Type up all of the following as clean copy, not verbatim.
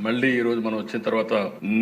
మళ్ళీ ఈ రోజు మనం వచ్చిన తర్వాత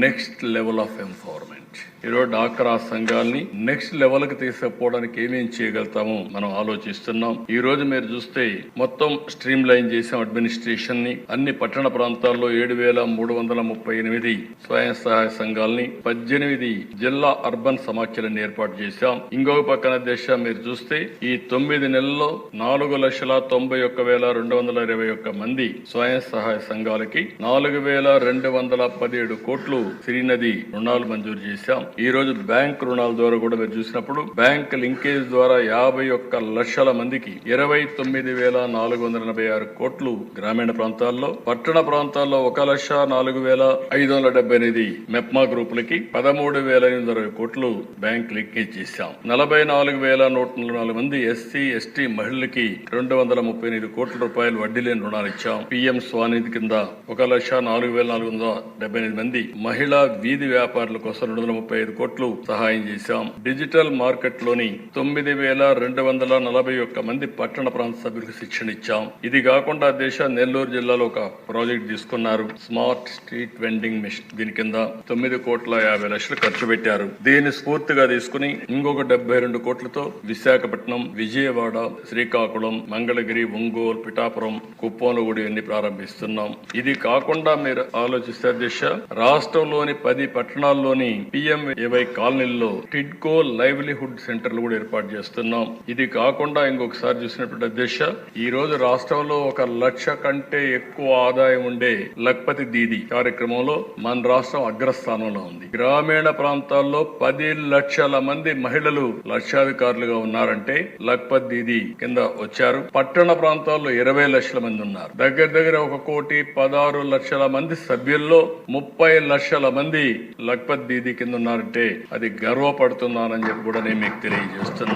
నెక్స్ట్ లెవెల్ ఆఫ్ ఎంపవర్మెంట్, ఈరోజు డాక్రా సంఘాలని నెక్స్ట్ లెవెల్ కి తీసుకుపోవడానికి ఏమేం చేయగలుగుతామో మనం ఆలోచిస్తున్నాం. ఈ రోజు మీరు చూస్తే మొత్తం స్ట్రీమ్ లైన్ చేసాం అడ్మినిస్ట్రేషన్ ని. అన్ని పట్టణ ప్రాంతాల్లో 7,338 స్వయం సహాయ సంఘాలని, 18 జిల్లా అర్బన్ సమాఖ్యలను ఏర్పాటు చేశాం. ఇంకొక పక్కన దేశ మీరు చూస్తే ఈ 9 నెలల్లో 4,91,221 మంది స్వయం సహాయ సంఘాలకి 4,217 కోట్లు శ్రీనది రుణాలు మంజూరు చేశాం. ఈ రోజు బ్యాంక్ రుణాల ద్వారా కూడా మీరు చూసినప్పుడు బ్యాంక్ లింకేజ్ ద్వారా 51 లక్షల మందికి 29,486 కోట్లు గ్రామీణ ప్రాంతాల్లో, పట్టణ ప్రాంతాల్లో 1,04,578 మెప్మా గ్రూపులకి 13,820 కోట్లు బ్యాంక్ లింకేజ్ చేశాం. 44,104 మంది ఎస్సీ ఎస్టీ మహిళలకి 238 కోట్ల రూపాయలు వడ్డీ లేని రుణాలు ఇచ్చాం. పిఎం స్వానిధి కింద 1,04,478 మంది మహిళా వీధి వ్యాపారుల కోసం 235 కోట్లు సహాయం చేశాం. డిజిటల్ మార్కెట్ లోని 9,241 మంది పట్టణ ప్రాంత సభ్యులకు శిక్షణ ఇచ్చాం. ఇది కాకుండా నెల్లూరు జిల్లాలో ఒక ప్రాజెక్ట్ తీసుకున్నారు, స్మార్ట్ స్ట్రీట్ వెండింగ్ మిషన్. దీని కింద 9,50,00,000 ఖర్చు పెట్టారు. దీన్ని స్ఫూర్తిగా తీసుకుని ఇంకొక 72 కోట్లతో విశాఖపట్నం, విజయవాడ, శ్రీకాకుళం, మంగళగిరి, ఒంగోలు, పిఠాపురం, కుప్పంలో కూడా ఇవన్నీ ప్రారంభిస్తున్నాం. ఇది కాకుండా మీరు ఆలోచిస్తే రాష్ట్రంలోని 10 పట్టణాల్లోని PMAY కాలనీల్లో టిడ్కో లైవ్లీహుడ్ సెంటర్లు కూడా ఏర్పాటు చేస్తున్నాం. ఇది కాకుండా ఇంకొకసారి చూసినటువంటి అధ్యక్ష, ఈ రోజు రాష్ట్రంలో 1 లక్ష కంటే ఎక్కువ ఆదాయం ఉండే లఖ్పతి దీది కార్యక్రమంలో మన రాష్ట్రం అగ్రస్థానంలో ఉంది. గ్రామీణ ప్రాంతాల్లో 10 లక్షల మంది మహిళలు లక్షాధికారులుగా ఉన్నారంటే లఖ్పతి దీది కింద వచ్చారు. పట్టణ ప్రాంతాల్లో 20 లక్షల మంది ఉన్నారు. దగ్గర 1,16,00,000 మంది సభ్యుల్లో 30 లక్షల మంది లఖ్పతి దీది కింద ఉన్నారంటే అది గర్వపడుతున్నానని చెప్పి కూడా నేను మీకు తెలియజేస్తున్నా.